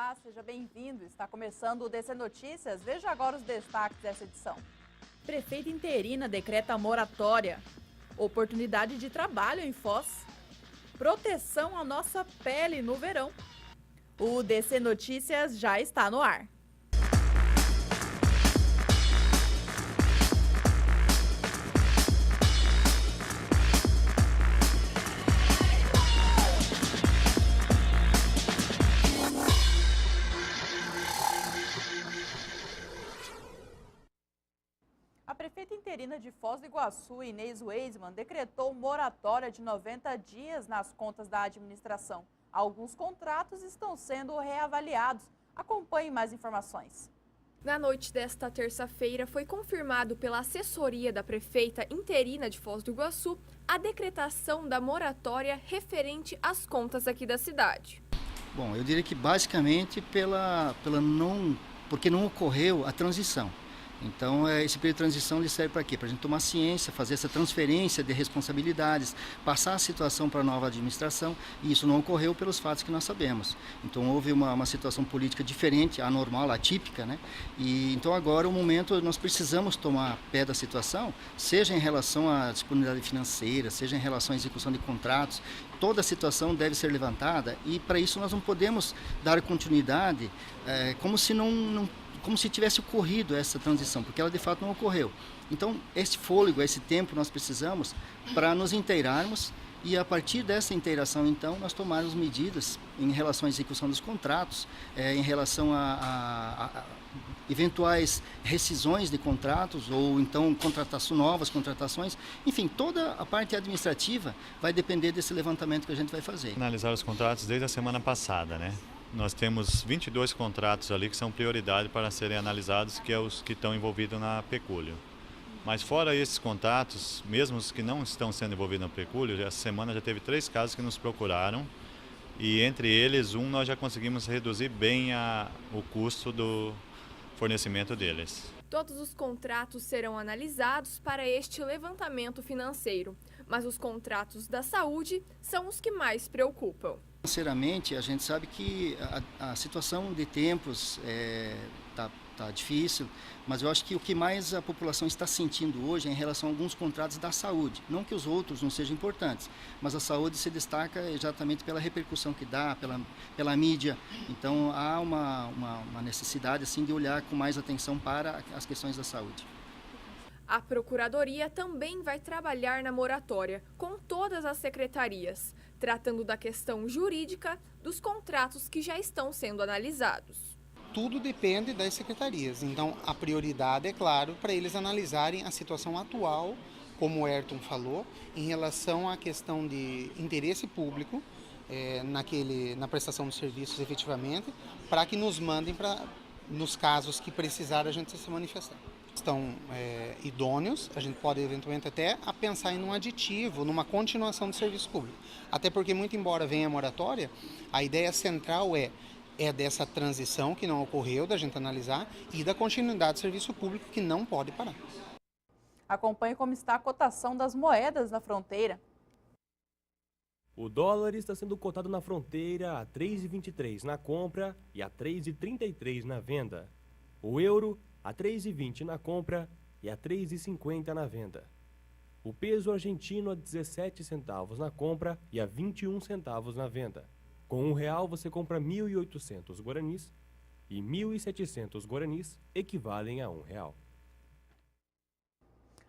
Olá, seja bem-vindo. Está começando o DC Notícias. Veja agora os destaques dessa edição. Prefeita interina decreta moratória. Oportunidade de trabalho em Foz. Proteção à nossa pele no verão. O DC Notícias já está no ar. A prefeita interina de Foz do Iguaçu, Inês Weisman, decretou moratória de 90 dias nas contas da administração. Alguns contratos estão sendo reavaliados. Acompanhe mais informações. Na noite desta terça-feira, foi confirmado pela assessoria da prefeita interina de Foz do Iguaçu a decretação da moratória referente às contas aqui da cidade. Bom, eu diria que basicamente porque não ocorreu a transição. Então, esse período de transição ele serve para quê? Para a gente tomar ciência, fazer essa transferência de responsabilidades, passar a situação para a nova administração, e isso não ocorreu pelos fatos que nós sabemos. Então, houve uma situação política diferente, anormal, atípica, né? E então agora, o momento, nós precisamos tomar pé da situação, seja em relação à disponibilidade financeira, seja em relação à execução de contratos, toda a situação deve ser levantada, e para isso nós não podemos dar continuidade como se tivesse ocorrido essa transição, porque ela de fato não ocorreu. Então, esse fôlego, esse tempo nós precisamos para nos inteirarmos e a partir dessa inteiração, então, nós tomarmos medidas em relação à execução dos contratos, em relação a eventuais rescisões de contratos ou então novas contratações. Enfim, toda a parte administrativa vai depender desse levantamento que a gente vai fazer. Analisar os contratos desde a semana passada, né? Nós temos 22 contratos ali que são prioridade para serem analisados, que é os que estão envolvidos na pecúlio. Mas fora esses contratos, mesmo os que não estão sendo envolvidos na pecúlio, essa semana já teve 3 casos que nos procuraram e entre eles nós já conseguimos reduzir bem o custo do fornecimento deles. Todos os contratos serão analisados para este levantamento financeiro, mas os contratos da saúde são os que mais preocupam. Sinceramente, a gente sabe que a situação de tempos tá difícil, mas eu acho que o que mais a população está sentindo hoje é em relação a alguns contratos da saúde. Não que os outros não sejam importantes, mas a saúde se destaca exatamente pela repercussão que dá, pela mídia. Então há uma necessidade assim, de olhar com mais atenção para as questões da saúde. A Procuradoria também vai trabalhar na moratória com todas as secretarias, tratando da questão jurídica dos contratos que já estão sendo analisados. Tudo depende das secretarias, então a prioridade é claro para eles analisarem a situação atual, como o Ayrton falou, em relação à questão de interesse público na prestação de serviços efetivamente, para que nos mandem nos casos que precisar a gente se manifestar. Estão idôneos, a gente pode eventualmente até pensar em um aditivo, numa continuação do serviço público. Até porque, muito embora venha a moratória, a ideia central é dessa transição que não ocorreu, da gente analisar, e da continuidade do serviço público que não pode parar. Acompanhe como está a cotação das moedas na fronteira. O dólar está sendo cotado na fronteira a 3,23 na compra e a 3,33 na venda. O euro a 3,20 na compra e a 3,50 na venda. O peso argentino a 17 centavos na compra e a 21 centavos na venda. Com R$1 você compra 1.800 guaranis e 1.700 guaranis equivalem a R$1.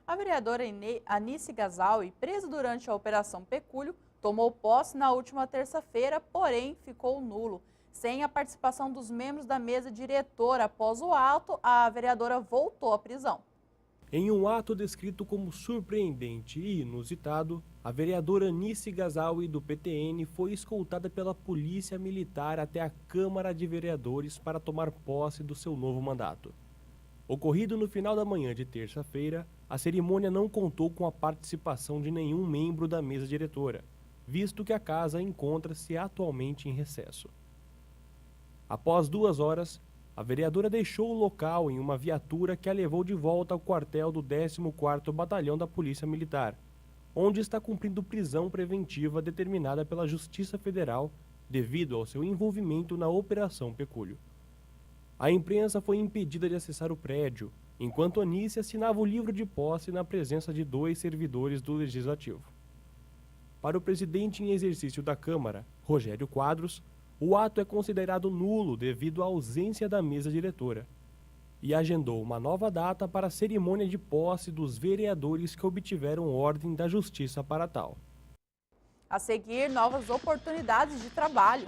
A vereadora Anice Gazaui, presa durante a Operação Pecúlio, tomou posse na última terça-feira, porém ficou nulo. Sem a participação dos membros da mesa diretora após o ato, a vereadora voltou à prisão. Em um ato descrito como surpreendente e inusitado, a vereadora Anice Gazaui do PTN foi escoltada pela Polícia Militar até a Câmara de Vereadores para tomar posse do seu novo mandato. Ocorrido no final da manhã de terça-feira, a cerimônia não contou com a participação de nenhum membro da mesa diretora, visto que a casa encontra-se atualmente em recesso. Após 2 horas, a vereadora deixou o local em uma viatura que a levou de volta ao quartel do 14º Batalhão da Polícia Militar, onde está cumprindo prisão preventiva determinada pela Justiça Federal devido ao seu envolvimento na Operação Pecúlio. A imprensa foi impedida de acessar o prédio, enquanto Anícia assinava o livro de posse na presença de 2 servidores do Legislativo. Para o presidente em exercício da Câmara, Rogério Quadros, o ato é considerado nulo devido à ausência da mesa diretora e agendou uma nova data para a cerimônia de posse dos vereadores que obtiveram ordem da Justiça para tal. A seguir, novas oportunidades de trabalho.